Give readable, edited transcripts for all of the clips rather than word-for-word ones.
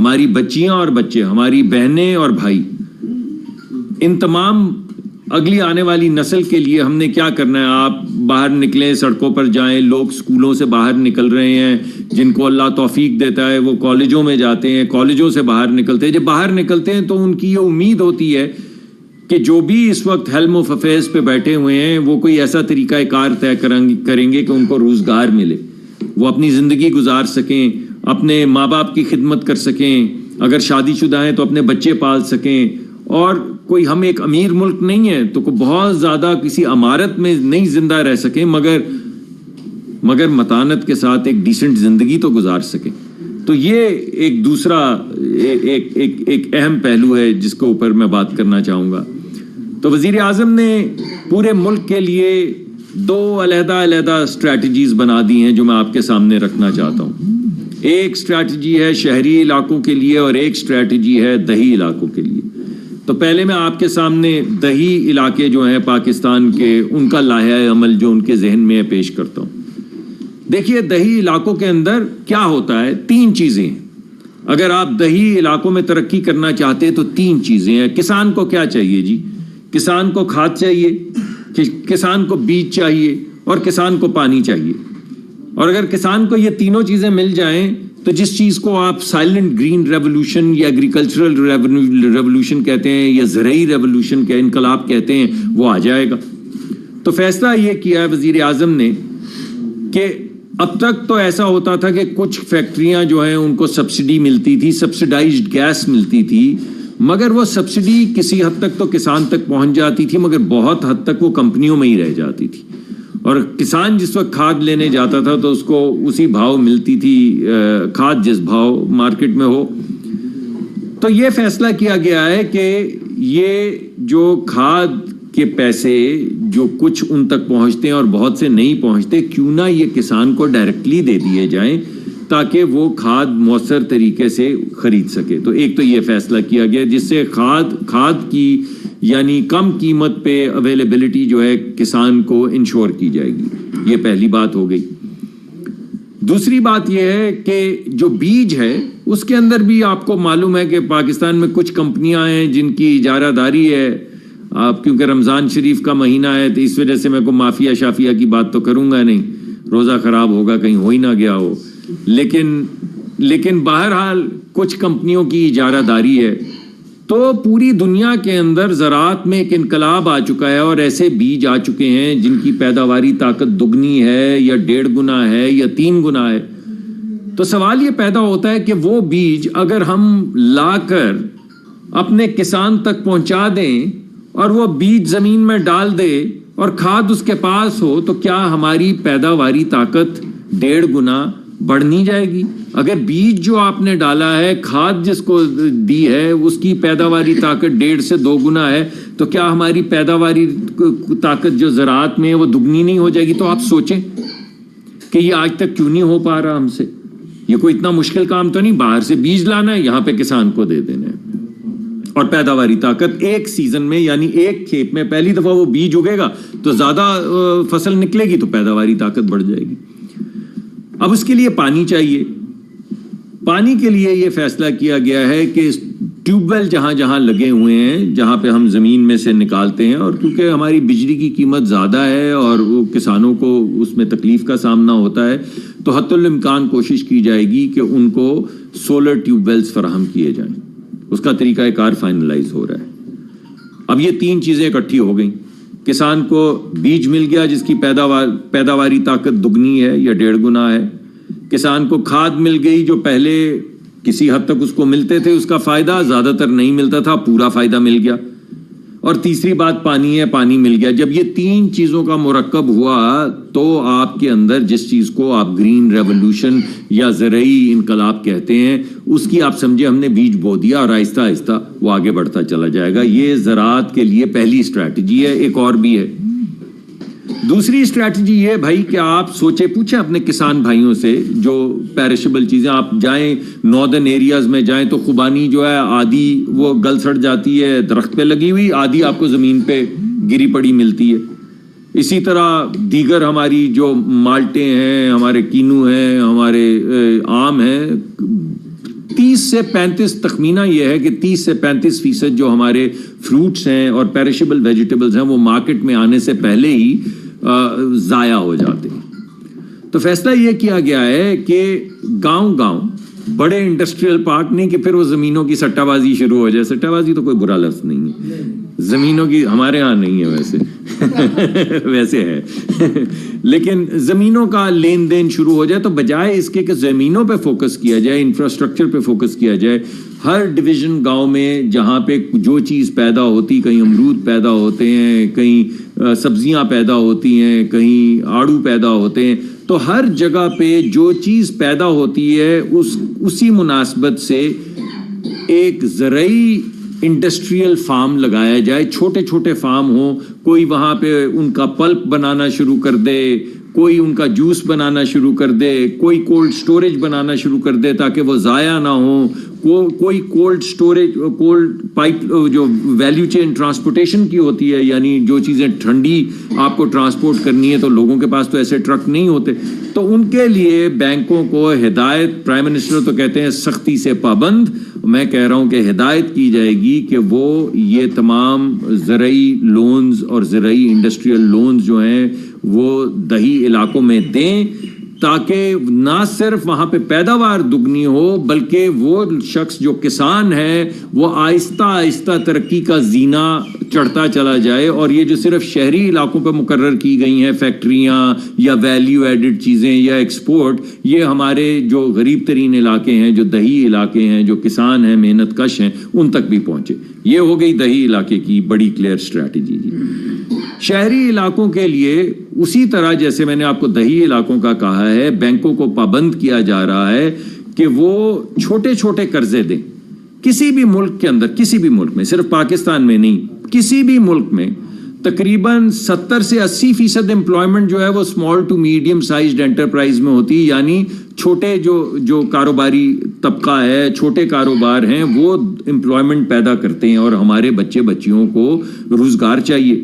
ہماری بچیاں اور بچے, ہماری بہنیں اور بھائی, ان تمام اگلی آنے والی نسل کے لیے ہم نے کیا کرنا ہے؟ آپ باہر نکلیں, سڑکوں پر جائیں, لوگ سکولوں سے باہر نکل رہے ہیں, جن کو اللہ توفیق دیتا ہے وہ کالجوں میں جاتے ہیں, کالجوں سے باہر نکلتے ہیں. جب باہر نکلتے ہیں تو ان کی یہ امید ہوتی ہے کہ جو بھی اس وقت ہیلم آف افیئرس پہ بیٹھے ہوئے ہیں وہ کوئی ایسا طریقہ کار طے کریں گے کہ ان کو روزگار ملے, وہ اپنی زندگی گزار سکیں, اپنے ماں باپ کی خدمت کر سکیں, اگر شادی شدہ ہیں تو اپنے بچے پال سکیں. اور کوئی ہم ایک امیر ملک نہیں ہے تو کوئی بہت زیادہ کسی عمارت میں نہیں زندہ رہ سکیں, مگر متانت کے ساتھ ایک ڈیسنٹ زندگی تو گزار سکیں. تو یہ ایک دوسرا ایک اہم پہلو ہے جس کے اوپر میں بات کرنا چاہوں گا. تو وزیر اعظم نے پورے ملک کے لیے 2 علیحدہ اسٹریٹجیز بنا دی ہیں جو میں آپ کے سامنے رکھنا چاہتا ہوں. ایک اسٹریٹجی ہے شہری علاقوں کے لیے اور ایک اسٹریٹجی ہے دیہی علاقوں کے لیے. تو پہلے میں آپ کے سامنے دیہی علاقے جو ہیں پاکستان کے, ان کا لائحہ عمل جو ان کے ذہن میں پیش کرتا ہوں. دیکھیے دیہی علاقوں کے اندر کیا ہوتا ہے, 3 چیزیں ہیں. اگر آپ دیہی علاقوں میں ترقی کرنا چاہتے ہیں تو 3 چیزیں ہیں. کسان کو کیا چاہیے جی؟ کسان کو کھاد چاہیے, کسان کو بیج چاہیے اور کسان کو پانی چاہیے. اور اگر کسان کو یہ تینوں چیزیں مل جائیں تو جس چیز کو آپ سائلنٹ گرین ریولوشن یا ایگریکلچرل ریولوشن کہتے ہیں یا زرعی ریولوشن کے انقلاب کہتے ہیں, وہ آ جائے گا. تو فیصلہ یہ کیا ہے وزیر اعظم نے کہ اب تک تو ایسا ہوتا تھا کہ کچھ فیکٹریاں جو ہیں ان کو سبسڈی ملتی تھی, سبسڈائزڈ گیس ملتی تھی, مگر وہ سبسڈی کسی حد تک تو کسان تک پہنچ جاتی تھی, مگر بہت حد تک وہ کمپنیوں میں ہی رہ جاتی تھی. اور کسان جس وقت کھاد لینے جاتا تھا تو اس کو اسی بھاؤ ملتی تھی کھاد جس بھاؤ مارکیٹ میں ہو. تو یہ فیصلہ کیا گیا ہے کہ یہ جو کھاد کے پیسے جو کچھ ان تک پہنچتے ہیں اور بہت سے نہیں پہنچتے, کیوں نہ یہ کسان کو ڈائریکٹلی دے دیے جائیں تاکہ وہ کھاد مؤثر طریقے سے خرید سکے. تو ایک تو یہ فیصلہ کیا گیا جس سے کھاد کی یعنی کم قیمت پہ اویلیبلٹی جو ہے کسان کو انشور کی جائے گی. یہ پہلی بات ہو گئی. دوسری بات یہ ہے کہ جو بیج ہے اس کے اندر بھی آپ کو معلوم ہے کہ پاکستان میں کچھ کمپنیاں ہیں جن کی اجارہ داری ہے. آپ کیونکہ رمضان شریف کا مہینہ ہے تو اس وجہ سے میں کو مافیا شافیا کی بات تو کروں گا نہیں, روزہ خراب ہوگا کہیں ہو ہی نہ گیا ہو. لیکن بہرحال کچھ کمپنیوں کی اجارہ داری ہے. تو پوری دنیا کے اندر زراعت میں ایک انقلاب آ چکا ہے اور ایسے بیج آ چکے ہیں جن کی پیداواری طاقت دگنی ہے یا 1.5 گنا ہے یا 3 گنا ہے. تو سوال یہ پیدا ہوتا ہے کہ وہ بیج اگر ہم لا کر اپنے کسان تک پہنچا دیں اور وہ بیج زمین میں ڈال دے اور کھاد اس کے پاس ہو تو کیا ہماری پیداواری طاقت 1.5 گنا بڑھ نہیں جائے گی؟ اگر بیج جو آپ نے ڈالا ہے, کھاد جس کو دی ہے, اس کی پیداواری طاقت 1.5 سے 2 گنا ہے, تو کیا ہماری پیداواری طاقت جو زراعت میں ہے وہ دگنی نہیں ہو جائے گی؟ تو آپ سوچیں کہ یہ آج تک کیوں نہیں ہو پا رہا ہم سے. یہ کوئی اتنا مشکل کام تو نہیں, باہر سے بیج لانا ہے, یہاں پہ کسان کو دے دینا ہے. اور پیداواری طاقت ایک سیزن میں یعنی ایک کھیت میں پہلی دفعہ وہ بیج اگے گا تو زیادہ فصل نکلے گی تو پیداواری طاقت بڑھ جائے گی. اب اس کے لیے پانی چاہیے. پانی کے لیے یہ فیصلہ کیا گیا ہے کہ ٹیوب ویل جہاں جہاں لگے ہوئے ہیں, جہاں پہ ہم زمین میں سے نکالتے ہیں, اور کیونکہ ہماری بجلی کی قیمت زیادہ ہے اور وہ کسانوں کو اس میں تکلیف کا سامنا ہوتا ہے, تو حتی الامکان کوشش کی جائے گی کہ ان کو سولر ٹیوب ویلز فراہم کیے جائیں. اس کا طریقہ کار فائنلائز ہو رہا ہے. اب یہ 3 چیزیں اکٹھی ہو گئیں. کسان کو بیج مل گیا جس کی پیداواری طاقت دگنی ہے یا 1.5 گنا ہے. کسان کو کھاد مل گئی جو پہلے کسی حد تک اس کو ملتے تھے, اس کا فائدہ زیادہ تر نہیں ملتا تھا, پورا فائدہ مل گیا. اور تیسری بات پانی ہے, پانی مل گیا. جب یہ 3 چیزوں کا مرکب ہوا تو آپ کے اندر جس چیز کو آپ گرین ریولوشن یا زرعی انقلاب کہتے ہیں, اس کی آپ سمجھے ہم نے بیج بو دیا اور آہستہ آہستہ وہ آگے بڑھتا چلا جائے گا. یہ زراعت کے لیے پہلی اسٹریٹجی ہے. ایک اور بھی ہے. دوسری اسٹریٹجی یہ بھائی کہ آپ سوچے پوچھیں اپنے کسان بھائیوں سے, جو پیرشبل چیزیں آپ جائیں ناردرن ایریاز میں جائیں تو خوبانی جو ہے آدھی وہ گل سڑ جاتی ہے درخت پہ لگی ہوئی, آدھی آپ کو زمین پہ گری پڑی ملتی ہے. اسی طرح دیگر ہماری جو مالٹے ہیں, ہمارے کینو ہیں, ہمارے آم ہیں, 30 سے 35 تخمینہ یہ ہے کہ 30 سے 35% جو ہمارے فروٹس ہیں اور پیرشیبل ویجیٹیبلز ہیں وہ مارکیٹ میں آنے سے پہلے ہی ضائع ہو جاتے ہیں. تو فیصلہ یہ کیا گیا ہے کہ گاؤں گاؤں بڑے انڈسٹریل پارک نہیں کہ پھر وہ زمینوں کی سٹہ بازی شروع ہو جائے. سٹہ بازی تو کوئی برا لفظ نہیں ہے, زمینوں کی ہمارے ہاں نہیں ہے ویسے ہے لیکن زمینوں کا لین دین شروع ہو جائے تو بجائے اس کے کہ زمینوں پہ فوکس کیا جائے, انفراسٹرکچر پہ فوکس کیا جائے, ہر ڈویژن گاؤں میں جہاں پہ جو چیز پیدا ہوتی, کہیں امرود پیدا ہوتے ہیں, کہیں سبزیاں پیدا ہوتی ہیں, کہیں آڑو پیدا ہوتے ہیں, تو ہر جگہ پہ جو چیز پیدا ہوتی ہے اسی مناسبت سے ایک زرعی انڈسٹریل فارم لگایا جائے. چھوٹے چھوٹے فارم ہوں, کوئی وہاں پہ ان کا پلپ بنانا شروع کر دے, کوئی ان کا جوس بنانا شروع کر دے, کوئی کولڈ سٹوریج بنانا شروع کر دے تاکہ وہ ضائع نہ ہوں, کوئی کولڈ سٹوریج, کولڈ پائپ جو ویلیو چین ٹرانسپورٹیشن کی ہوتی ہے, یعنی جو چیزیں ٹھنڈی آپ کو ٹرانسپورٹ کرنی ہے تو لوگوں کے پاس تو ایسے ٹرک نہیں ہوتے, تو ان کے لیے بینکوں کو ہدایت, پرائم منسٹر تو کہتے ہیں سختی سے پابند, میں کہہ رہا ہوں کہ ہدایت کی جائے گی کہ وہ یہ تمام زرعی لونز اور زرعی انڈسٹریل لونز جو ہیں وہ دیہی علاقوں میں دیں, تاکہ نہ صرف وہاں پہ پیداوار دگنی ہو بلکہ وہ شخص جو کسان ہے وہ آہستہ آہستہ ترقی کا زینہ چڑھتا چلا جائے. اور یہ جو صرف شہری علاقوں پہ مقرر کی گئی ہیں فیکٹریاں یا ویلیو ایڈڈ چیزیں یا ایکسپورٹ, یہ ہمارے جو غریب ترین علاقے ہیں, جو دیہی علاقے ہیں, جو کسان ہیں, محنت کش ہیں, ان تک بھی پہنچے. یہ ہو گئی دیہی علاقے کی بڑی کلیئر اسٹریٹجی. شہری علاقوں کے لیے اسی طرح جیسے میں نے آپ کو دیہی علاقوں کا کہا ہے, بینکوں کو پابند کیا جا رہا ہے کہ وہ چھوٹے چھوٹے قرضے دیں. کسی بھی ملک کے اندر, کسی بھی ملک میں, صرف پاکستان میں نہیں, کسی بھی ملک میں تقریباً 70 سے 80% امپلائمنٹ جو ہے وہ small to medium sized enterprise میں ہوتی ہے, یعنی چھوٹے جو کاروباری طبقہ ہے, چھوٹے کاروبار ہیں, وہ امپلائمنٹ پیدا کرتے ہیں اور ہمارے بچے بچیوں کو روزگار چاہیے.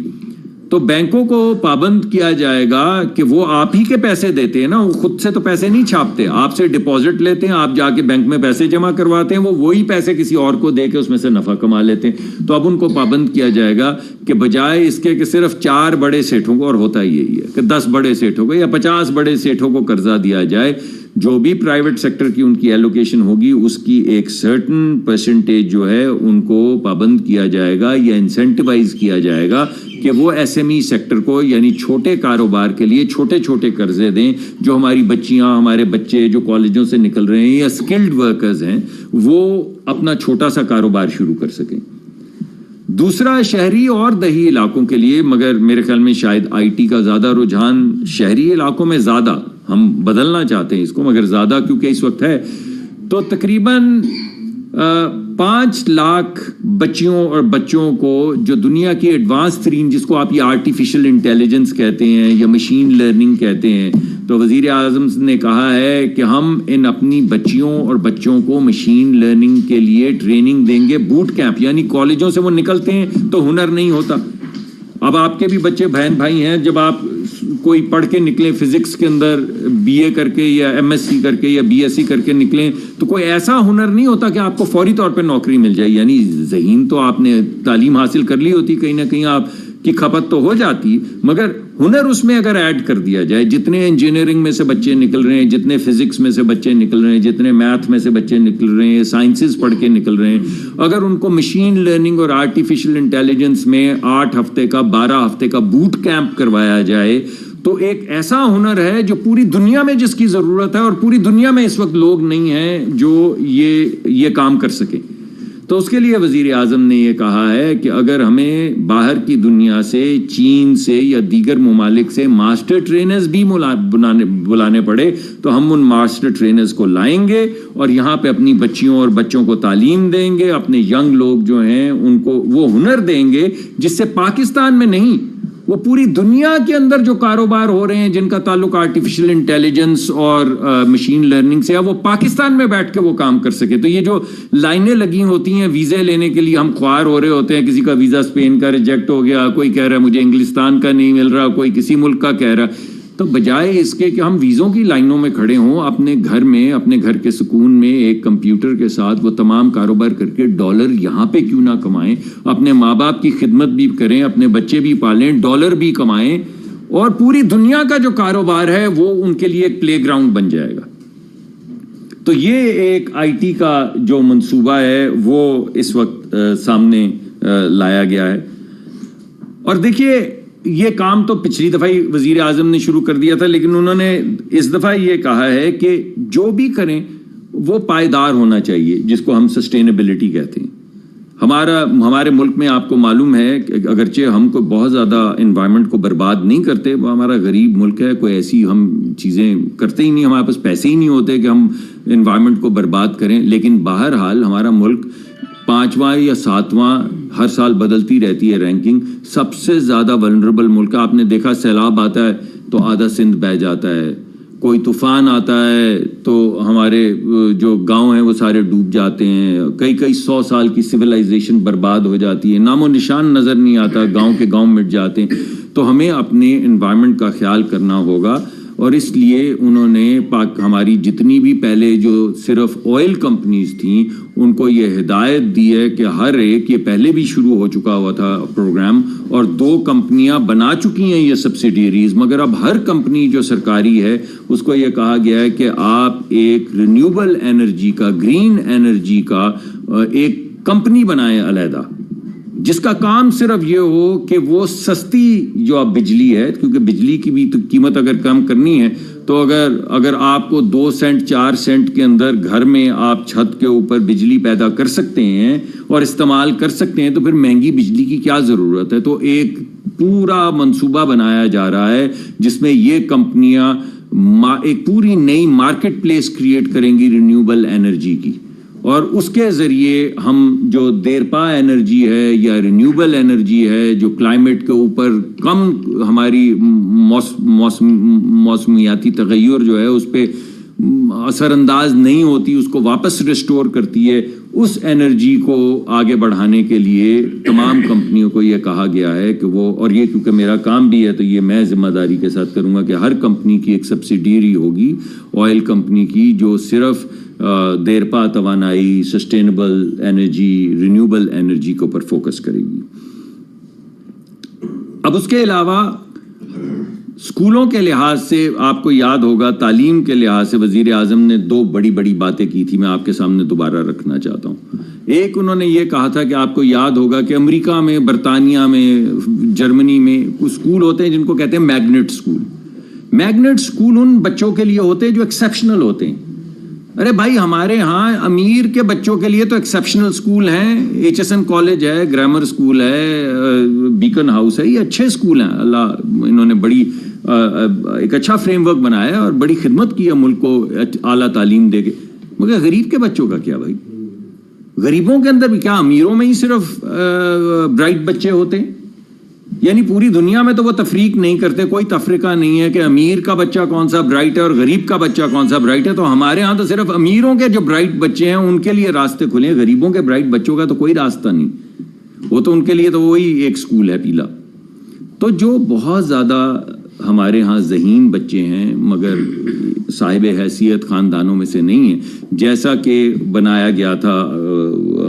تو بینکوں کو پابند کیا جائے گا کہ وہ آپ ہی کے پیسے دیتے ہیں نا, وہ خود سے تو پیسے نہیں چھاپتے, آپ سے ڈپازٹ لیتے ہیں, آپ جا کے بینک میں پیسے جمع کرواتے ہیں, وہ وہی پیسے کسی اور کو دے کے اس میں سے نفع کما لیتے ہیں. تو اب ان کو پابند کیا جائے گا کہ بجائے اس کے کہ صرف 4 بڑے سیٹھوں کو, اور ہوتا یہی ہے کہ 10 بڑے سیٹھوں کو یا 50 بڑے سیٹھوں کو قرضہ دیا جائے, جو بھی پرائیویٹ سیکٹر کی ان کی ایلوکیشن ہوگی اس کی ایک سرٹن پرسنٹیج جو ہے ان کو پابند کیا جائے گا یا انسینٹیوائز کیا جائے گا کہ وہ ایس ایم ای سیکٹر کو, یعنی چھوٹے کاروبار کے لیے چھوٹے چھوٹے قرضے دیں. جو ہماری بچیاں, ہمارے بچے جو کالجوں سے نکل رہے ہیں یا اسکلڈ ورکرز ہیں, وہ اپنا چھوٹا سا کاروبار شروع کر سکیں. دوسرا, شہری اور دیہی علاقوں کے لیے, مگر میرے خیال میں شاید آئی ٹی کا زیادہ رجحان شہری علاقوں میں زیادہ, ہم بدلنا چاہتے ہیں اس کو مگر زیادہ کیونکہ اس وقت ہے, تو تقریباً 5 لاکھ بچیوں اور بچوں کو جو دنیا کی ایڈوانس ترین, جس کو آپ یہ آرٹیفیشل انٹیلیجنس کہتے ہیں یا مشین لرننگ کہتے ہیں, تو وزیر اعظم نے کہا ہے کہ ہم ان اپنی بچیوں اور بچوں کو مشین لرننگ کے لیے ٹریننگ دیں گے, بوٹ کیمپ, یعنی کالجوں سے وہ نکلتے ہیں تو ہنر نہیں ہوتا. اب آپ کے بھی بچے بہن بھائی ہیں, جب آپ کوئی پڑھ کے نکلیں فزکس کے اندر بی اے کر کے یا ایم ایس سی کر کے یا بی ایس سی کر کے نکلیں, تو کوئی ایسا ہنر نہیں ہوتا کہ آپ کو فوری طور پہ نوکری مل جائے. یعنی ذہین تو آپ نے تعلیم حاصل کر لی ہوتی, کہیں نہ کہیں آپ کی کھپت تو ہو جاتی, مگر ہنر اس میں اگر ایڈ کر دیا جائے, جتنے انجینئرنگ میں سے بچے نکل رہے ہیں, جتنے فزکس میں سے بچے نکل رہے ہیں, جتنے میتھ میں سے بچے نکل رہے ہیں, سائنسز پڑھ کے نکل رہے ہیں, اگر ان کو مشین لرننگ اور آرٹیفیشل انٹیلیجنس میں 8 ہفتے کا 12 ہفتے کا بوٹ کیمپ کروایا جائے, تو ایک ایسا ہنر ہے جو پوری دنیا میں جس کی ضرورت ہے, اور پوری دنیا میں اس وقت لوگ نہیں ہیں جو یہ کام کر سکیں. تو اس کے لیے وزیر اعظم نے یہ کہا ہے کہ اگر ہمیں باہر کی دنیا سے, چین سے یا دیگر ممالک سے ماسٹر ٹرینرز بھی بلانے پڑے تو ہم ان ماسٹر ٹرینرز کو لائیں گے اور یہاں پہ اپنی بچیوں اور بچوں کو تعلیم دیں گے, اپنے ینگ لوگ جو ہیں ان کو وہ ہنر دیں گے جس سے پاکستان میں نہیں, وہ پوری دنیا کے اندر جو کاروبار ہو رہے ہیں جن کا تعلق آرٹیفیشل انٹیلیجنس اور مشین لرننگ سے ہے, وہ پاکستان میں بیٹھ کے وہ کام کر سکے. تو یہ جو لائنیں لگی ہوتی ہیں ویزے لینے کے لیے, ہم خوار ہو رہے ہوتے ہیں, کسی کا ویزا اسپین کا ریجیکٹ ہو گیا, کوئی کہہ رہا ہے مجھے انگلستان کا نہیں مل رہا, کوئی کسی ملک کا کہہ رہا, تو بجائے اس کے کہ ہم ویزوں کی لائنوں میں کھڑے ہوں، اپنے گھر میں، اپنے گھر کے سکون میں ایک کمپیوٹر کے ساتھ وہ تمام کاروبار کر کے ڈالر یہاں پہ کیوں نہ کمائیں، اپنے ماں باپ کی خدمت بھی کریں، اپنے بچے بھی پالیں، ڈالر بھی کمائیں، اور پوری دنیا کا جو کاروبار ہے وہ ان کے لیے ایک پلے گراؤنڈ بن جائے گا۔ تو یہ ایک آئی ٹی کا جو منصوبہ ہے وہ اس وقت سامنے لایا گیا ہے۔ اور دیکھیے یہ کام تو پچھلی دفعہ ہی وزیر اعظم نے شروع کر دیا تھا، لیکن انہوں نے اس دفعہ یہ کہا ہے کہ جو بھی کریں وہ پائیدار ہونا چاہیے، جس کو ہم سسٹینیبلٹی کہتے ہیں۔ ہمارے ملک میں آپ کو معلوم ہے کہ اگرچہ ہم کو بہت زیادہ انوائرمنٹ کو برباد نہیں کرتے، وہ ہمارا غریب ملک ہے، کوئی ایسی ہم چیزیں کرتے ہی نہیں، ہمارے پاس پیسے ہی نہیں ہوتے کہ ہم انوائرمنٹ کو برباد کریں، لیکن بہرحال ہمارا ملک 5واں یا 7واں ہر سال بدلتی رہتی ہے رینکنگ، سب سے زیادہ ولنریبل ملک۔ آپ نے دیکھا سیلاب آتا ہے تو آدھا سندھ بہہ جاتا ہے، کوئی طوفان آتا ہے تو ہمارے جو گاؤں ہیں وہ سارے ڈوب جاتے ہیں، کئی 100 سال کی سویلائزیشن برباد ہو جاتی ہے، نام و نشان نظر نہیں آتا، گاؤں کے گاؤں مٹ جاتے ہیں۔ تو ہمیں اپنے انوائرمنٹ کا خیال کرنا ہوگا، اور اس لیے انہوں نے ہماری جتنی بھی پہلے جو صرف آئل کمپنیز تھیں ان کو یہ ہدایت دی ہے کہ ہر ایک، یہ پہلے بھی شروع ہو چکا ہوا تھا پروگرام، اور 2 کمپنیاں بنا چکی ہیں یہ سبسیڈیریز، مگر اب ہر کمپنی جو سرکاری ہے اس کو یہ کہا گیا ہے کہ آپ ایک رینیوبل انرجی کا، گرین انرجی کا ایک کمپنی بنائیں علیحدہ، جس کا کام صرف یہ ہو کہ وہ سستی جو اب بجلی ہے، کیونکہ بجلی کی بھی تو قیمت اگر کم کرنی ہے تو اگر آپ کو 2 سینٹ 4 سینٹ کے اندر گھر میں آپ چھت کے اوپر بجلی پیدا کر سکتے ہیں اور استعمال کر سکتے ہیں تو پھر مہنگی بجلی کی کیا ضرورت ہے۔ تو ایک پورا منصوبہ بنایا جا رہا ہے جس میں یہ کمپنیاں ایک پوری نئی مارکیٹ پلیس کریٹ کریں گی رینیوبل انرجی کی، اور اس کے ذریعے ہم جو دیرپا انرجی ہے یا رینیوبل انرجی ہے جو کلائمیٹ کے اوپر کم ہماری موسمیاتی تغیر جو ہے اس پہ اثر انداز نہیں ہوتی، اس کو واپس ریسٹور کرتی ہے، اس انرجی کو آگے بڑھانے کے لیے تمام کمپنیوں کو یہ کہا گیا ہے کہ وہ، اور یہ کیونکہ میرا کام بھی ہے تو یہ میں ذمہ داری کے ساتھ کروں گا کہ ہر کمپنی کی ایک سبسیڈیری ہوگی آئل کمپنی کی جو صرف دیرپا توانائی، سسٹینیبل انرجی، رینیوبل انرجی کے اوپر فوکس کرے گی۔ اب اس کے علاوہ اسکولوں کے لحاظ سے آپ کو یاد ہوگا، تعلیم کے لحاظ سے وزیر اعظم نے 2 بڑی باتیں کی تھی، میں آپ کے سامنے دوبارہ رکھنا چاہتا ہوں۔ ایک انہوں نے یہ کہا تھا کہ آپ کو یاد ہوگا کہ امریکہ میں، برطانیہ میں، جرمنی میں کچھ اسکول ہوتے ہیں جن کو کہتے ہیں میگنٹ اسکول۔ میگنٹ اسکول ان بچوں کے لیے ہوتے ہیں جو ایکسیپشنل ہوتے ہیں۔ ارے بھائی، ہمارے ہاں امیر کے بچوں کے لیے تو ایکسیپشنل اسکول ہیں، HSN کالج ہے، گرامر اسکول ہے، بیکن ہاؤس ہے، یہ اچھے اسکول ہیں، اللہ انہوں نے بڑی ایک اچھا فریم ورک بنایا ہے اور بڑی خدمت کی ہے ملک کو اعلیٰ تعلیم دے کے۔ مگر غریب کے بچوں کا کیا بھائی؟ غریبوں کے اندر بھی کیا امیروں میں ہی صرف برائٹ بچے ہوتے ہیں؟ یعنی پوری دنیا میں تو وہ تفریق نہیں کرتے، کوئی تفریقہ نہیں ہے کہ امیر کا بچہ کون سا برائٹ ہے اور غریب کا بچہ کون سا برائٹ ہے۔ تو ہمارے ہاں تو صرف امیروں کے جو برائٹ بچے ہیں ان کے لیے راستے کھلے ہیں، غریبوں کے برائٹ بچوں کا تو کوئی راستہ نہیں، وہ تو ان کے لیے تو وہی ایک اسکول ہے پیلا۔ تو جو بہت زیادہ ہمارے ہاں ذہین بچے ہیں مگر صاحب حیثیت خاندانوں میں سے نہیں ہیں، جیسا کہ بنایا گیا تھا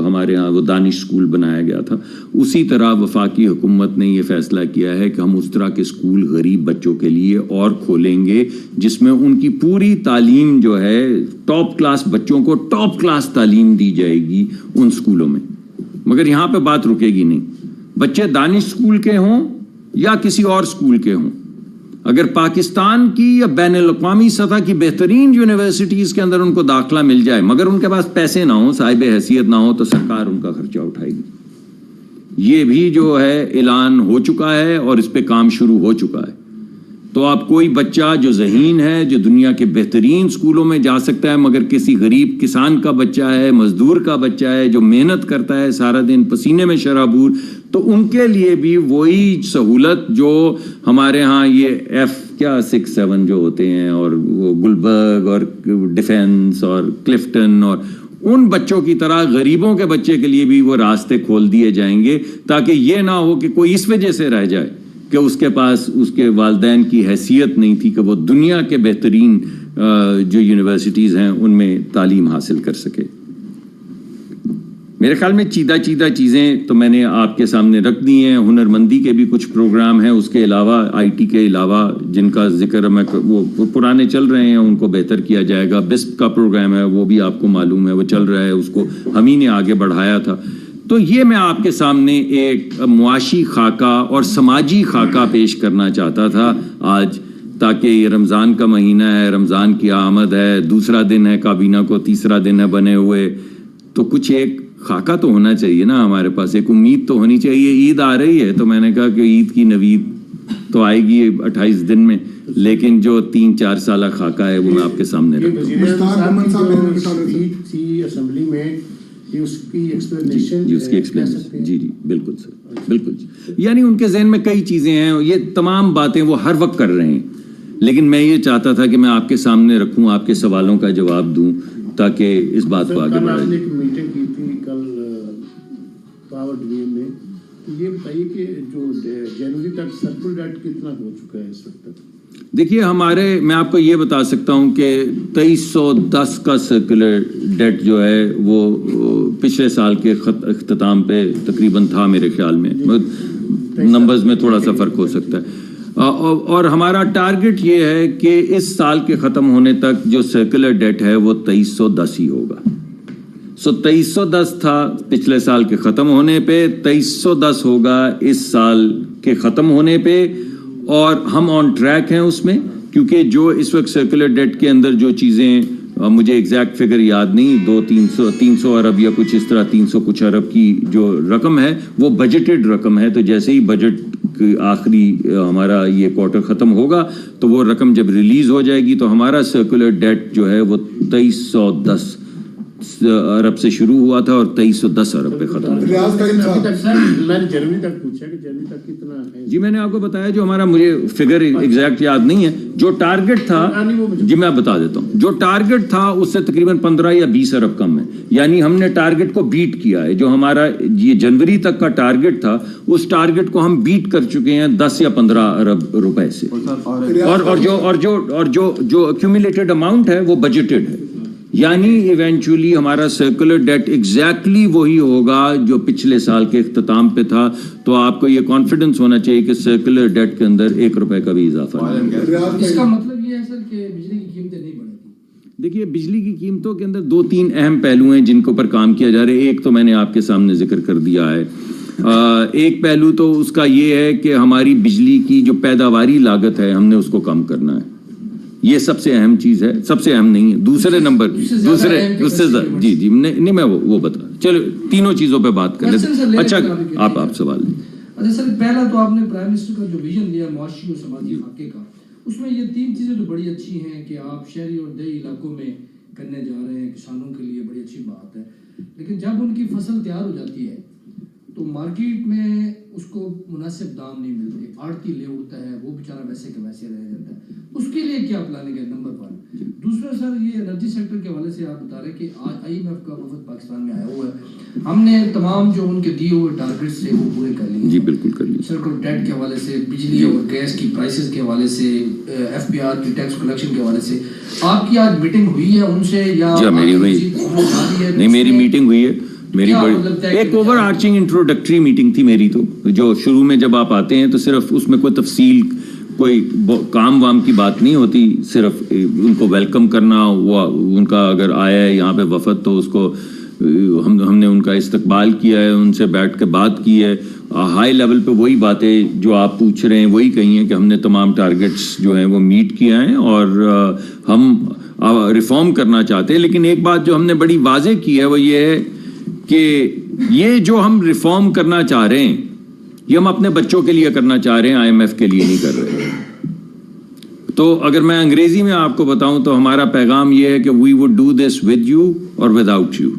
ہمارے ہاں وہ دانش اسکول بنایا گیا تھا، اسی طرح وفاقی حکومت نے یہ فیصلہ کیا ہے کہ ہم اس طرح کے اسکول غریب بچوں کے لیے اور کھولیں گے جس میں ان کی پوری تعلیم جو ہے ٹاپ کلاس بچوں کو ٹاپ کلاس تعلیم دی جائے گی ان اسکولوں میں۔ مگر یہاں پہ بات رکے گی نہیں، بچے دانش اسکول کے ہوں یا کسی اور اسکول کے ہوں، اگر پاکستان کی یا بین الاقوامی سطح کی بہترین یونیورسٹیز کے اندر ان کو داخلہ مل جائے مگر ان کے پاس پیسے نہ ہوں، صاحب حیثیت نہ ہو، تو سرکار ان کا خرچہ اٹھائے گی۔ یہ بھی جو ہے اعلان ہو چکا ہے اور اس پہ کام شروع ہو چکا ہے۔ تو آپ کوئی بچہ جو ذہین ہے، جو دنیا کے بہترین اسکولوں میں جا سکتا ہے، مگر کسی غریب کسان کا بچہ ہے، مزدور کا بچہ ہے جو محنت کرتا ہے سارا دن پسینے میں شرابور، تو ان کے لیے بھی وہی سہولت جو ہمارے ہاں یہ F6-7 جو ہوتے ہیں اور وہ گلبرگ اور ڈیفنس اور کلفٹن اور ان بچوں کی طرح غریبوں کے بچے کے لیے بھی وہ راستے کھول دیے جائیں گے، تاکہ یہ نہ ہو کہ کوئی اس وجہ سے رہ جائے کہ اس کے پاس اس کے والدین کی حیثیت نہیں تھی کہ وہ دنیا کے بہترین جو یونیورسٹیز ہیں ان میں تعلیم حاصل کر سکے. میرے خیال میں چیدہ چیزیں تو میں نے آپ کے سامنے رکھ دی ہیں. ہنرمندی کے بھی کچھ پروگرام ہیں اس کے علاوہ, آئی ٹی کے علاوہ, جن کا ذکر میں وہ پرانے چل رہے ہیں, ان کو بہتر کیا جائے گا. بسپ کا پروگرام ہے وہ بھی آپ کو معلوم ہے, وہ چل رہا ہے, اس کو ہم ہی نے آگے بڑھایا تھا. تو یہ میں آپ کے سامنے ایک معاشی خاکہ اور سماجی خاکہ پیش کرنا چاہتا تھا آج, تاکہ یہ رمضان کا مہینہ ہے, رمضان کی آمد ہے, دوسرا دن ہے کابینہ کو, تیسرا دن ہے بنے ہوئے, تو کچھ ایک خاکہ تو ہونا چاہیے نا ہمارے پاس, ایک امید تو ہونی چاہیے. عید آ رہی ہے تو میں نے کہا کہ عید کی نوید تو آئے گی 28 دن میں, لیکن جو 3-4 سالہ خاکہ ہے وہ میں آپ کے سامنے رکھتا ہوں. اس کی ایکسپلینیشن جی بالکل سر, بالکل. یعنی ان کے ذہن میں کئی چیزیں ہیں, یہ تمام باتیں وہ ہر وقت کر رہے ہیں, لیکن میں یہ چاہتا تھا کہ میں آپ کے سامنے رکھوں, آپ کے سوالوں کا جواب دوں, تاکہ اس بات کو آگے بڑھائیں. ایک میٹنگ کی تھی کل پاور ڈویژن میں, یہ بتائیے کہ جو جنوری تک سرکل ڈیٹ کتنا ہو چکا ہے اس وقت تک؟ دیکھیے میں آپ کو یہ بتا سکتا ہوں کہ 2310 کا سرکولر ڈیٹ جو ہے وہ پچھلے سال کے اختتام پہ تقریباً تھا میرے خیال میں, نمبرز میں تھوڑا سا فرق ہو سکتا ہے. اور ہمارا ٹارگٹ یہ ہے کہ اس سال کے ختم ہونے تک جو سرکولر ڈیٹ ہے وہ 2310 ہی ہوگا. 2310 تھا پچھلے سال کے ختم ہونے پہ, 2310 ہوگا اس سال کے ختم ہونے پہ, اور ہم آن ٹریک ہیں اس میں, کیونکہ جو اس وقت سرکولر ڈیٹ کے اندر جو چیزیں, مجھے ایگزیکٹ فگر یاد نہیں, 300 ارب یا کچھ اس طرح 300 کچھ ارب کی جو رقم ہے وہ بجٹڈ رقم ہے. تو جیسے ہی بجٹ آخری ہمارا یہ کوارٹر ختم ہوگا تو وہ رقم جب ریلیز ہو جائے گی تو ہمارا سرکولر ڈیٹ جو ہے وہ 2310 ارب سے شروع ہوا تھا اور 2310 ارب پہ ختم ہوا. جی میں نے آپ کو بتایا جو ہمارا, مجھے فگر ایگزیکٹ یاد نہیں ہے, جو ٹارگٹ تھا جی میں بتا دیتا ہوں, جو ٹارگٹ تھا اس سے تقریباً 15 یا 20 ارب کم ہے. یعنی ہم نے ٹارگٹ کو بیٹ کیا ہے. جو ہمارا یہ جنوری تک کا ٹارگٹ تھا اس ٹارگٹ کو ہم بیٹ کر چکے ہیں 10 یا 15 ارب روپے سے. اور جو ایکومولیٹڈ اماؤنٹ ہے وہ بجٹڈ ہے. یعنی ایونچولی ہمارا سرکولر ڈیٹ ایگزیکٹلی وہی ہوگا جو پچھلے سال کے اختتام پہ تھا. تو آپ کو یہ کانفیڈنس ہونا چاہیے کہ سرکولر ڈیٹ کے اندر 1 روپے کا بھی اضافہ نہیں. اس کا مطلب یہ ہے سر کہ بجلی کی قیمتیں نہیں بڑھیں گی. دیکھیے بجلی کی قیمتوں کے اندر 2-3 اہم پہلو ہیں جن کے اوپر کام کیا جا رہا ہے. ایک تو میں نے آپ کے سامنے ذکر کر دیا ہے. ایک پہلو تو اس کا یہ ہے کہ ہماری بجلی کی جو پیداواری لاگت ہے ہم نے اس کو کم کرنا ہے. یہ سب سے اہم چیز ہے, سب سے اہم نہیں ہے. دوسرے نمبر اس سے جی نہیں میں وہ بتا, چلو تینوں چیزوں پہ بات کر لیتے. اچھا آپ سوال لیں. اچھا سر, پہلا تو آپ نے پرائم منسٹر کا جو ویژن دیا معاشی اور سماجی خاکے کا, اس میں یہ 3 چیزیں تو بڑی اچھی ہیں کہ آپ شہری اور دیہی علاقوں میں کرنے جا رہے ہیں, کسانوں کے لیے بڑی اچھی بات ہے. لیکن جب ان کی فصل تیار ہو جاتی ہے تو مارکیٹ میں اس کو مناسب دام نہیں ملتے, آڑتی لے اڑتا ہے, وہ بیچارہ ویسے کے ویسے رہ جاتا ہے. اس کے لیے کیا پلاننگ ہے, نمبر 1. دوسرا سر, یہ انرجی سیکٹر کے حوالے سے آپ بتا رہے ہیں کہ آج IMF کا وفد پاکستان میں آیا ہوا ہے, ہم نے تمام جو ان کے دیے ہوئے ٹارگیٹس سے وہ پورے کر لیے. جی بالکل کر لیے. سرکل ڈیٹ کے حوالے سے, بجلی اور گیس کی پرائسز کے حوالے سے, FBR کی ٹیکس کلیکشن کے حوالے سے آپ کی آج میٹنگ ہوئی ہے ان سے یا میری ہوئی نہیں؟ میری میٹنگ ہوئی ہے, میری بڑی ایک اوور آرچنگ انٹروڈکٹری میٹنگ تھی میری. تو جو شروع میں جب آپ آتے ہیں تو صرف اس میں کوئی تفصیل, کوئی کام وام کی بات نہیں ہوتی, صرف ان کو ویلکم کرنا. وہ ان کا اگر آیا ہے یہاں پہ وفد تو اس کو ہم نے ان کا استقبال کیا ہے, ان سے بیٹھ کے بات کی ہے. ہائی لیول پہ وہی باتیں جو آپ پوچھ رہے ہیں وہی کہی ہیں کہ ہم نے تمام ٹارگٹس جو ہیں وہ میٹ کیا ہیں اور ہم ریفارم کرنا چاہتے ہیں. لیکن ایک بات جو ہم نے بڑی واضح کی ہے وہ یہ ہے کہ یہ جو ہم ریفارم کرنا چاہ رہے ہیں یہ ہم اپنے بچوں کے لیے کرنا چاہ رہے ہیں, IMF کے لیے نہیں کر رہے. تو اگر میں انگریزی میں آپ کو بتاؤں تو ہمارا پیغام یہ ہے کہ we would do this with you or without you,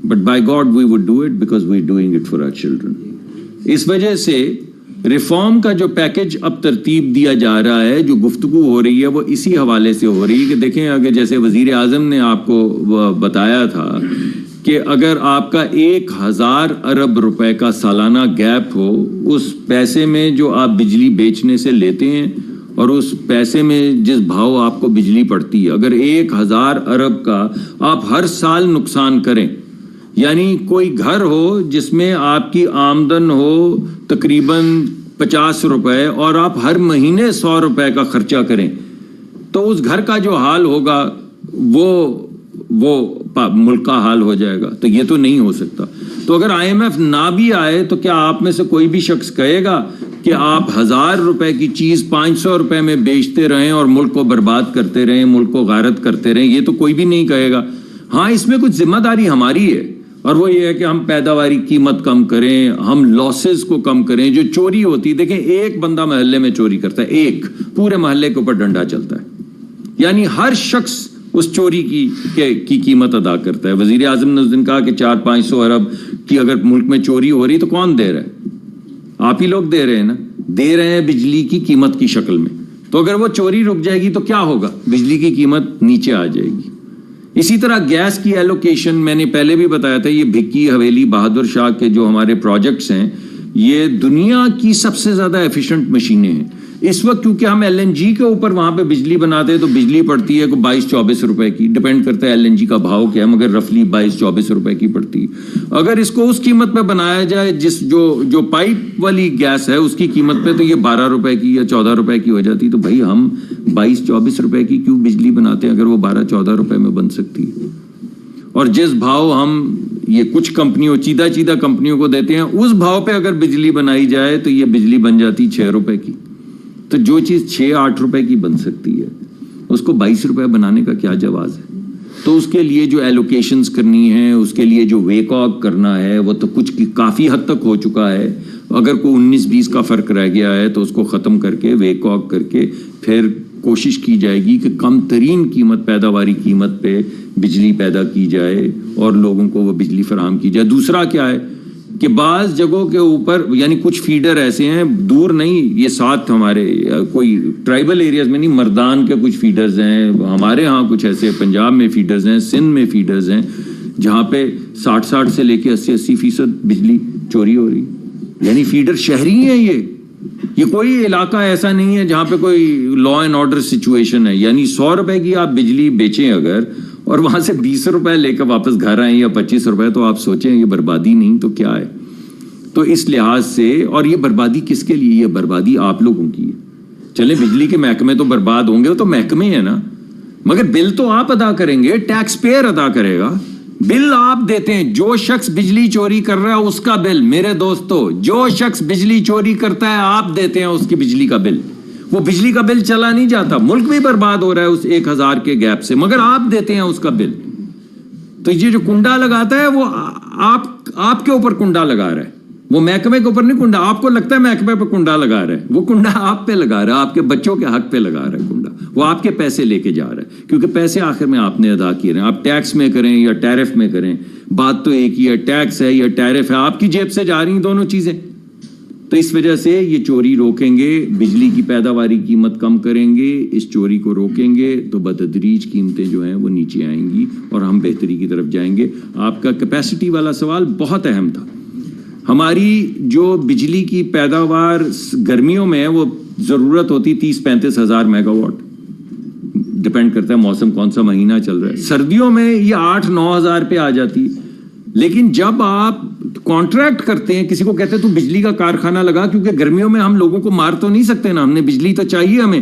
but by God we would do it because we're doing it for our children. اس وجہ سے ریفارم کا جو پیکج اب ترتیب دیا جا رہا ہے, جو گفتگو ہو رہی ہے وہ اسی حوالے سے ہو رہی ہے کہ دیکھیں اگر جیسے وزیر اعظم نے آپ کو بتایا تھا کہ اگر آپ کا 1000 ارب روپے کا سالانہ گیپ ہو اس پیسے میں جو آپ بجلی بیچنے سے لیتے ہیں اور اس پیسے میں جس بھاؤ آپ کو بجلی پڑتی ہے، اگر 1000 ارب کا آپ ہر سال نقصان کریں، یعنی کوئی گھر ہو جس میں آپ کی آمدن ہو تقریباً 50 روپے اور آپ ہر مہینے 100 روپے کا خرچہ کریں، تو اس گھر کا جو حال ہوگا وہ ملک کا حال ہو جائے گا. تو یہ تو نہیں ہو سکتا. تو اگر IMF نہ بھی آئے تو کیا آپ میں سے کوئی بھی شخص کہے گا کہ آپ 1000 روپے کی چیز 500 روپے میں بیچتے رہیں اور ملک کو برباد کرتے رہیں، ملک کو غارت کرتے رہیں؟ یہ تو کوئی بھی نہیں کہے گا. ہاں، اس میں کچھ ذمہ داری ہماری ہے، اور وہ یہ ہے کہ ہم پیداواری قیمت کم کریں، ہم لاسز کو کم کریں. جو چوری ہوتی، دیکھیں ایک بندہ محلے میں چوری کرتا ہے، ایک پورے محلے کے اوپر ڈنڈا چلتا ہے، یعنی ہر شخص اس چوری کی قیمت ادا کرتا ہے. وزیر اعظم نے اس دن کہا کہ 400-500 ارب کی اگر ملک میں چوری ہو رہی تو کون دے رہا ہے؟ آپ ہی لوگ دے رہے ہیں نا، دے رہے ہیں بجلی کی قیمت کی شکل میں. تو اگر وہ چوری رک جائے گی تو کیا ہوگا؟ بجلی کی قیمت نیچے آ جائے گی. اسی طرح گیس کی ایلوکیشن میں نے پہلے بھی بتایا تھا، یہ بھکی حویلی بہادر شاہ کے جو ہمارے پروجیکٹس ہیں یہ دنیا کی سب سے زیادہ ایفیشنٹ مشینیں ہیں اس وقت، کیونکہ ہم LNG کے اوپر وہاں پہ بجلی بناتے ہیں تو بجلی پڑتی ہے 22-24 روپے کی، ڈیپینڈ کرتا ہے LNG کا بھاؤ کیا ہے، مگر رفلی 22-24 روپے کی پڑتی ہے. اگر اس کو اس قیمت پہ بنایا جائے جو پائپ والی گیس ہے اس کی قیمت پہ، تو یہ 12 روپے کی یا 14 روپے کی ہو جاتی. تو بھائی ہم 22-24 روپے کی کیوں بجلی بناتے ہیں اگر وہ 12-14 روپے میں بن سکتی ہے؟ اور جس بھاؤ ہم یہ کچھ کمپنیوں چیدہ کمپنیوں کو دیتے ہیں اس بھاؤ پہ اگر بجلی بنائی جائے تو یہ بجلی بن جاتی 6 روپے کی. تو جو چیز 6-8 روپے کی بن سکتی ہے اس کو 22 روپے بنانے کا کیا جواز ہے؟ تو اس کے لیے جو ایلوکیشنز کرنی ہے، اس کے لیے جو ویک آف کرنا ہے، وہ تو کچھ کافی حد تک ہو چکا ہے. اگر کوئی 19-20 کا فرق رہ گیا ہے تو اس کو ختم کر کے ویک آف کر کے پھر کوشش کی جائے گی کہ کم ترین قیمت، پیداواری قیمت پہ بجلی پیدا کی جائے اور لوگوں کو وہ بجلی فراہم کی جائے. دوسرا کیا ہے کہ بعض جگہوں کے اوپر، یعنی کچھ فیڈر ایسے ہیں دور نہیں، یہ ساتھ ہمارے کوئی ٹرائبل ایریاز میں نہیں، مردان کے کچھ فیڈرز ہیں، ہمارے ہاں کچھ ایسے پنجاب میں فیڈرز ہیں، سندھ میں فیڈرز ہیں، جہاں پہ 60 سے لے کے 80% بجلی چوری ہو رہی. یعنی فیڈر شہری ہیں، یہ کوئی علاقہ ایسا نہیں ہے جہاں پہ کوئی لا اینڈ آرڈر سچویشن ہے. یعنی 100 روپے کی آپ بجلی بیچیں اگر اور وہاں سے 20 روپے لے کے واپس گھر آئیں یا 25 روپے، تو آپ سوچیں یہ بربادی نہیں تو کیا ہے؟ تو اس لحاظ سے، اور یہ بربادی کس کے لیے؟ یہ بربادی آپ لوگوں کی ہے. چلیں بجلی کے محکمے تو برباد ہوں گے، وہ تو محکمے ہیں نا، مگر بل تو آپ ادا کریں گے، ٹیکس پیئر ادا کرے گا. بل آپ دیتے ہیں. جو شخص بجلی چوری کر رہا ہے اس کا بل، میرے دوستو، جو شخص بجلی چوری کرتا ہے آپ دیتے ہیں اس کی بجلی کا بل. وہ بجلی کا بل چلا نہیں جاتا، ملک بھی برباد ہو رہا ہے اس 1000 کے گیپ سے، مگر آپ دیتے ہیں اس کا بل. تو یہ جو کنڈا لگاتا ہے وہ آپ کے اوپر کنڈا لگا رہا ہے، وہ محکمے کے اوپر نہیں کنڈا. آپ کو لگتا ہے محکمے پہ کنڈا لگا رہا ہے، وہ کنڈا آپ پہ لگا رہا ہے، آپ کے بچوں کے حق پہ لگا رہا ہے کنڈا. وہ آپ کے پیسے لے کے جا رہا ہے، کیونکہ پیسے آخر میں آپ نے ادا کیے رہے ہیں. آپ ٹیکس میں کریں یا ٹیرف میں کریں، بات تو ایک ہی ہے، ٹیکس ہے یا ٹیرف ہے، آپ کی جیب سے جا رہی ہیں دونوں چیزیں. تو اس وجہ سے یہ چوری روکیں گے، بجلی کی پیداواری قیمت کم کریں گے، اس چوری کو روکیں گے تو بتدریج قیمتیں جو ہیں وہ نیچے آئیں گی اور ہم بہتری کی طرف جائیں گے. آپ کا کیپیسٹی والا سوال بہت اہم تھا. ہماری جو بجلی کی پیداوار گرمیوں میں ہے وہ ضرورت ہوتی 30-35 ہزار میگا واٹ، ڈپینڈ کرتا ہے موسم کون سا مہینہ چل رہا ہے. سردیوں میں یہ 8-9 ہزار پہ آ جاتی. لیکن جب آپ کانٹریکٹ کرتے ہیں، کسی کو کہتے ہیں تو بجلی کا کارخانہ لگا، کیونکہ گرمیوں میں ہم لوگوں کو مار تو نہیں سکتے نا، ہم نے بجلی تو چاہیے ہمیں.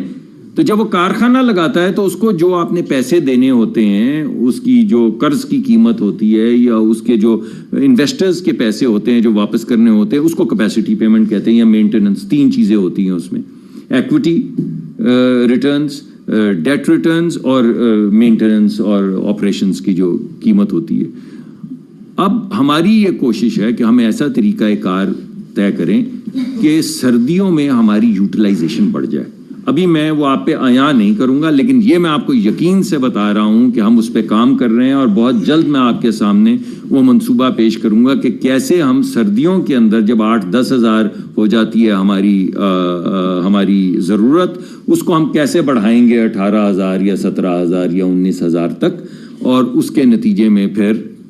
تو جب وہ کارخانہ لگاتا ہے تو اس کو جو آپ نے پیسے دینے ہوتے ہیں، اس کی جو قرض کی قیمت ہوتی ہے یا اس کے جو انویسٹرز کے پیسے ہوتے ہیں جو واپس کرنے ہوتے ہیں، اس کو کیپیسٹی پیمنٹ کہتے ہیں یا مینٹیننس. 3 چیزیں ہوتی ہیں اس میں، ایکوٹی ریٹرنز، ڈیٹ ریٹرنز اور مینٹیننس اور آپریشنز کی جو قیمت ہوتی ہے. اب ہماری یہ کوشش ہے کہ ہم ایسا طریقہ کار طے کریں کہ سردیوں میں ہماری یوٹیلائزیشن بڑھ جائے. ابھی میں وہ آپ پہ عیاں نہیں کروں گا، لیکن یہ میں آپ کو یقین سے بتا رہا ہوں کہ ہم اس پہ کام کر رہے ہیں اور بہت جلد میں آپ کے سامنے وہ منصوبہ پیش کروں گا کہ کیسے ہم سردیوں کے اندر جب 8-10 ہزار ہو جاتی ہے ہماری ضرورت، اس کو ہم کیسے بڑھائیں گے 18 ہزار یا 17 ہزار یا 19 ہزار تک، اور اس کے نتیجے میں پھر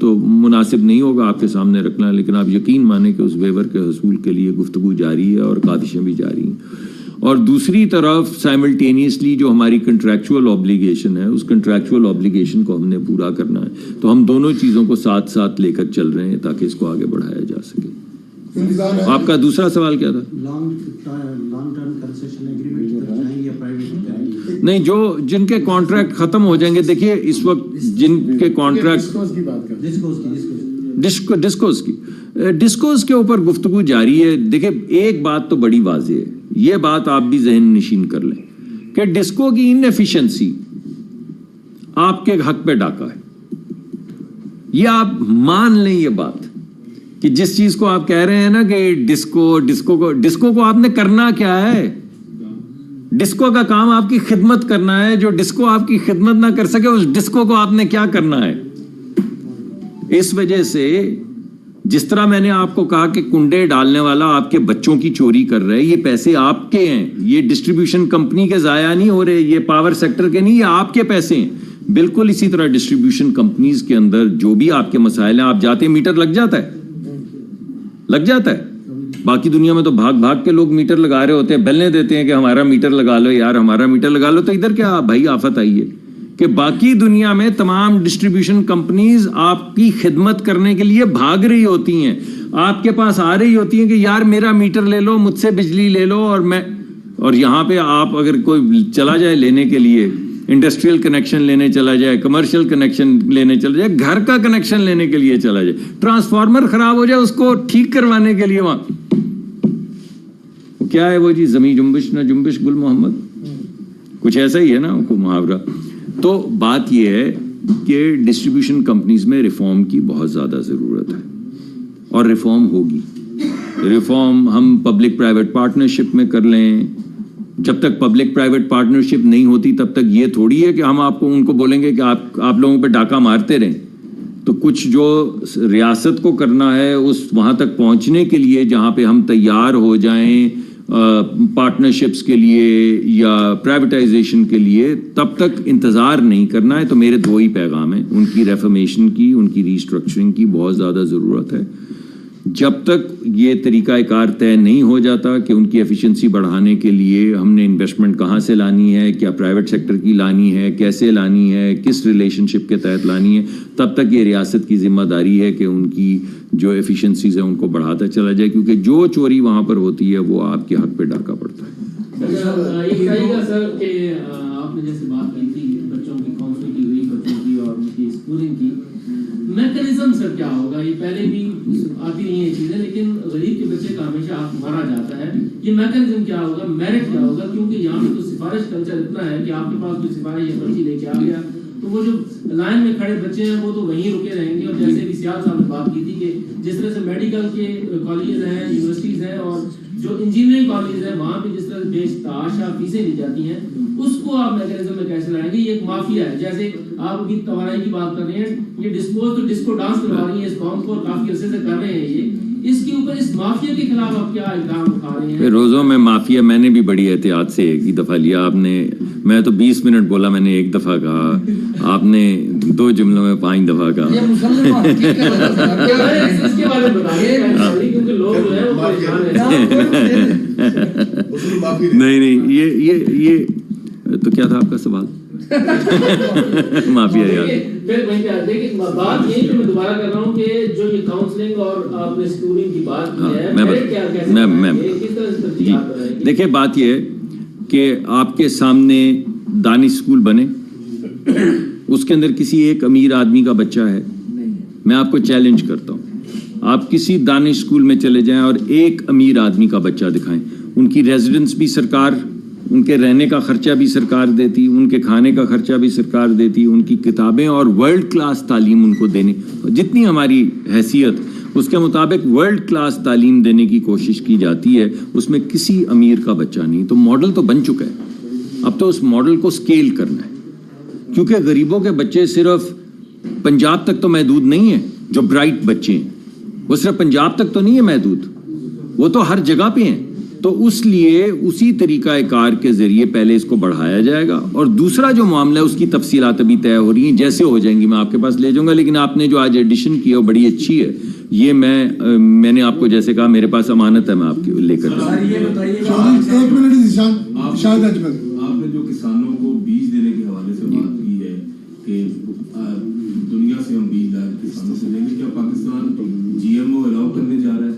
تو مناسب نہیں ہوگا آپ کے سامنے رکھنا، لیکن آپ یقین مانیں کہ اس ویور کے حصول کے لیے گفتگو جاری ہے اور کاوشیں بھی جاری ہیں۔ اور دوسری طرف سائملٹینیسلی جو ہماری کنٹریکچول آبلیگیشن ہے، اس کنٹریکچول آبلیگیشن کو ہم نے پورا کرنا ہے، تو ہم دونوں چیزوں کو ساتھ ساتھ لے کر چل رہے ہیں تاکہ اس کو آگے بڑھایا جا سکے۔ انتظام ہے آپ کا دوسرا سوال کیا تھا؟ لانگ ٹرم کنسیشن ایگریمنٹ پر جائیں یا پرائیویٹ جائیں گے؟ نہیں، جن کے کانٹریکٹ ختم ہو جائیں گے، دیکھیے اس وقت جن کے کانٹریکٹ ڈسکوز کی بات کرتے ہیں۔ ڈسکوز کے اوپر گفتگو جاری ہے۔ دیکھیں ایک بات تو بڑی واضح ہے، یہ بات آپ بھی ذہن نشین کر لیں کہ ڈسکو کی انیفیشنسی آپ کے حق پہ ڈاکہ ہے۔ یہ آپ مان لیں یہ بات کہ جس چیز کو آپ کہہ رہے ہیں نا کہ ڈسکو کو آپ نے کرنا کیا ہے؟ ڈسکو کا کام آپ کی خدمت کرنا ہے۔ جو ڈسکو آپ کی خدمت نہ کر سکے اس ڈسکو کو آپ نے کیا کرنا ہے؟ اس وجہ سے جس طرح میں نے آپ کو کہا کہ کنڈے ڈالنے والا آپ کے بچوں کی چوری کر رہے، یہ پیسے آپ کے ہیں، یہ ڈسٹریبیوشن کمپنی کے ضائع نہیں ہو رہے، یہ پاور سیکٹر کے نہیں، یہ آپ کے پیسے ہیں۔ بالکل اسی طرح ڈسٹریبیوشن کمپنیز کے اندر جو بھی آپ کے مسائل ہیں، آپ جاتے میٹر لگ جاتا ہے۔ باقی دنیا میں تو بھاگ کے لوگ میٹر لگا رہے ہوتے ہیں، بلنے دیتے ہیں کہ ہمارا میٹر لگا لو یار، ہمارا میٹر لگا لو۔ تو ادھر کیا بھائی آفت آئی ہے کہ باقی دنیا میں تمام ڈسٹریبیوشن کمپنیز آپ کی خدمت کرنے کے لیے بھاگ رہی ہوتی ہیں، آپ کے پاس آ رہی ہوتی ہیں کہ یار میرا میٹر لے لو، مجھ سے بجلی لے لو۔ اور یہاں پہ آپ اگر کوئی چلا جائے لینے کے لیے، انڈسٹریل کنیکشن لینے چلا جائے، کمرشل کنیکشن لینے چلا جائے، گھر کا کنیکشن لینے کے لیے چلا جائے، ٹرانسفارمر خراب ہو جائے اس کو ٹھیک کروانے کے لیے وہاں کیا ہے وہ جی، زمیں جنبش نہ جنبش گل محمد، کچھ ایسا ہی ہے نا کو محاورہ۔ تو بات یہ ہے کہ ڈسٹریبیوشن کمپنیز میں ریفارم کی بہت زیادہ ضرورت ہے اور ریفارم ہوگی۔ ریفارم ہم پبلک پرائیویٹ پارٹنرشپ میں کر لیں، جب تک پبلک پرائیویٹ پارٹنرشپ نہیں ہوتی تب تک یہ تھوڑی ہے کہ ہم آپ کو ان کو بولیں گے کہ آپ لوگوں پہ ڈاکہ مارتے رہیں۔ تو کچھ جو ریاست کو کرنا ہے اس وہاں تک پہنچنے کے لیے جہاں پہ ہم تیار ہو جائیں پارٹنرشپس کے لیے یا پرائیویٹائزیشن کے لیے، تب تک انتظار نہیں کرنا ہے۔ تو میرے دو ہی پیغام ہیں، ان کی ریفارمیشن کی، ان کی ریسٹرکچرنگ کی بہت زیادہ ضرورت ہے۔ جب تک یہ طریقہ کار طے نہیں ہو جاتا کہ ان کی ایفیشنسی بڑھانے کے لیے ہم نے انویسٹمنٹ کہاں سے لانی ہے، کیا پرائیویٹ سیکٹر کی لانی ہے، کیسے لانی ہے، کس ریلیشن شپ کے تحت لانی ہے، تب تک یہ ریاست کی ذمہ داری ہے کہ ان کی جو ایفیشنسیز ہیں ان کو بڑھاتا چلا جائے، کیونکہ جو چوری وہاں پر ہوتی ہے وہ آپ کے حق پہ ڈاکہ پڑتا ہے۔ سر کہ آپ نے جیسے بات کی تھی بچوں کی کاؤنسلنگ کی ہوئی، بچوں کی اور ان کی اسکولنگ کی، میکینزم سر کیا ہوگا؟ یہ پہلے بھی آتی نہیں ہے چیزیں، لیکن غریب کے بچے کا ہمیشہ مارا جاتا ہے، یہ میکینزم کیا ہوگا، میرٹ کیا ہوگا؟ کیونکہ یہاں پہ تو سفارش کلچر اتنا ہے کہ آپ کے پاس کوئی سفارش یا پرچی لے کے آ گیا تو وہ جو لائن میں کھڑے بچے ہیں وہ تو وہیں رکے رہیں گے۔ اور جیسے بھی سیال صاحب نے بات کی تھی کہ جس طرح سے میڈیکل کے کالجز ہیں، یونیورسٹیز ہیں، اور جو انجینئرنگ کالجز ہیں وہاں پہ جس طرح سے بیش تحاشا فیسیں لی جاتی ہیں، اس کو آپ میکینزم میں کیسے لائیں گے؟ یہ ایک مافیا ہے، جیسے آپ ابھی توانائی کی بات کر رہے ہیں، یہ ڈسکو ڈانس کروا رہی ہیں اس قوم کو اور کافی عرصے سے کر رہے ہیں، یہ اس کے اوپر اس مافیا کے خلاف آپ کیا اقدام اٹھا رہے ہیں؟ روزوں میں مافیا میں نے بھی بڑی احتیاط سے ایک ہی دفعہ لیا، آپ نے، میں تو 20 منٹ بولا، میں نے ایک دفعہ کہا، آپ نے 2 جملوں میں 5 دفعہ کہا۔ یہ مسلم اس کے بارے میں بتائیے کیونکہ لوگ جو ہے وہ پریشان ہیں۔ نہیں یہ تو کیا تھا آپ کا سوال؟ معافی یار، پھر وہیں پہ آتے ہیں کہ بات یہ کہ میں دوبارہ کر رہا ہوں کہ جو یہ کاؤنسلنگ اور آپ نے اسکولنگ کی بات کی ہے، دیکھیں بات یہ ہے کہ آپ کے سامنے دانش اسکول بنے، اس کے اندر کسی ایک امیر آدمی کا بچہ ہے، میں آپ کو چیلنج کرتا ہوں، آپ کسی دانش اسکول میں چلے جائیں اور ایک امیر آدمی کا بچہ دکھائیں، ان کی ریزیڈنس بھی سرکار، ان کے رہنے کا خرچہ بھی سرکار دیتی، ان کے کھانے کا خرچہ بھی سرکار دیتی، ان کی کتابیں اور ورلڈ کلاس تعلیم ان کو دینے، جتنی ہماری حیثیت اس کے مطابق ورلڈ کلاس تعلیم دینے کی کوشش کی جاتی ہے، اس میں کسی امیر کا بچہ نہیں۔ تو ماڈل تو بن چکا ہے، اب تو اس ماڈل کو سکیل کرنا ہے، کیونکہ غریبوں کے بچے صرف پنجاب تک تو محدود نہیں ہیں، جو برائٹ بچے ہیں وہ صرف پنجاب تک تو نہیں ہے محدود، وہ تو ہر جگہ پہ ہیں۔ تو اس لیے اسی طریقہ کار کے ذریعے پہلے اس کو بڑھایا جائے گا، اور دوسرا جو معاملہ ہے اس کی تفصیلات ابھی طے ہو رہی ہیں، جیسے ہو جائیں گی میں آپ کے پاس لے جاؤں گا، لیکن آپ نے جو آج ایڈیشن کی ہے وہ بڑی اچھی ہے، یہ میں نے آپ کو جیسے کہا میرے پاس امانت ہے، میں آپ کی لے کر ایک منٹ شاہد اجمل، آپ نے جو کسانوں کو بیج دینے کے حوالے سے بات کی ہے کہ دنیا سے ہم بیج لائے کسانوں سے لیں گے، کیا پاکستان جی ایم او الاؤ کرنے جا رہا ہے؟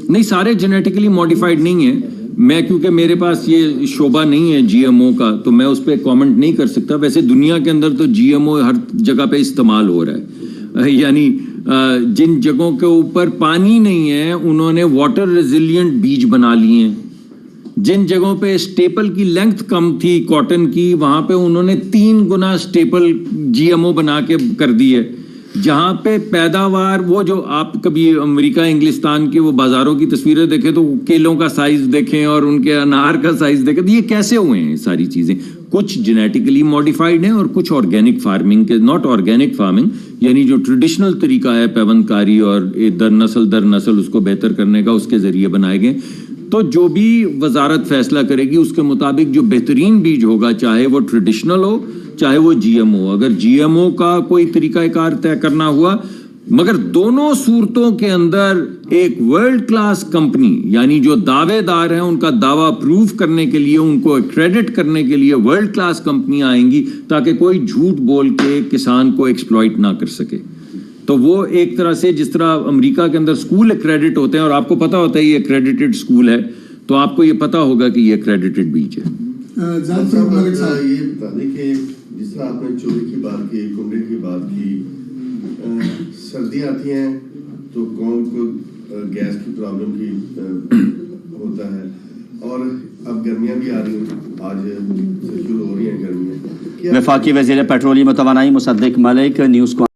نہیں، سارے جینیٹیکلی ماڈیفائڈ نہیں ہیں، میں کیونکہ میرے پاس یہ شعبہ نہیں ہے جی ایم او کا تو میں اس پہ کامنٹ نہیں کر سکتا. ویسے دنیا کے اندر تو جی ایم او ہر جگہ پہ استعمال ہو رہا ہے، یعنی جن جگہوں کے اوپر پانی نہیں ہے انہوں نے واٹر ریزیلینٹ بیج بنا لیے ہیں، جن جگہوں پہ اسٹیپل کی لینتھ کم تھی کاٹن کی وہاں پہ انہوں نے 3 گنا اسٹیپل جی ایم او بنا کے کر دی ہے. جہاں پہ پیداوار وہ جو آپ کبھی امریکہ انگلستان کے وہ بازاروں کی تصویریں دیکھیں تو کیلوں کا سائز دیکھیں اور ان کے انار کا سائز دیکھیں، تو یہ کیسے ہوئے ہیں ساری چیزیں؟ کچھ جینیٹیکلی ماڈیفائڈ ہیں اور کچھ آرگینک فارمنگ کے، ناٹ آرگینک فارمنگ یعنی جو ٹریڈیشنل طریقہ ہے پیوند کاری اور در نسل اس کو بہتر کرنے کا، اس کے ذریعے بنائے گئے. تو جو بھی وزارت فیصلہ کرے گی اس کے مطابق جو بہترین بیج ہوگا، چاہے وہ ٹریڈیشنل ہو چاہے وہ جی ایم او، اگر جی ایم او کا کوئی طریقہ کار طے کرنا ہوا، مگر دونوں صورتوں کے اندر ایک ورلڈ کلاس کمپنی یعنی جو دعوے دار ہیں ان کا دعویٰ پروف کرنے کے لیے، ان کو کریڈٹ کرنے کے لیے ورلڈ کلاس کمپنیاں آئیں گی تاکہ کوئی جھوٹ بول کے کسان کو ایکسپلائٹ نہ کر سکے. تو وہ ایک طرح سے جس طرح امریکہ کے اندر اسکول ایکریڈٹ ہوتے ہیں اور آپ کو پتا ہوتا ہے یہ ایکریڈیٹڈ اسکول ہے، تو آپ کو یہ پتا ہوگا کہ یہ ایکریڈیٹڈ بیج ہے. یہ بتا دیں کہ جس طرح آپ نے چوری کی بات کی، کمرے کی بات کی، سردیاں آتی ہیں تو قوم کو گیس کی پرابلم کی ہوتا ہے، اور اب گرمیاں بھی آ رہی ہیں، آج سے شروع ہو رہی ہیں گرمیاں. وفاقی وزیر پیٹرولیم و توانائی مصدق ملک نیوز کو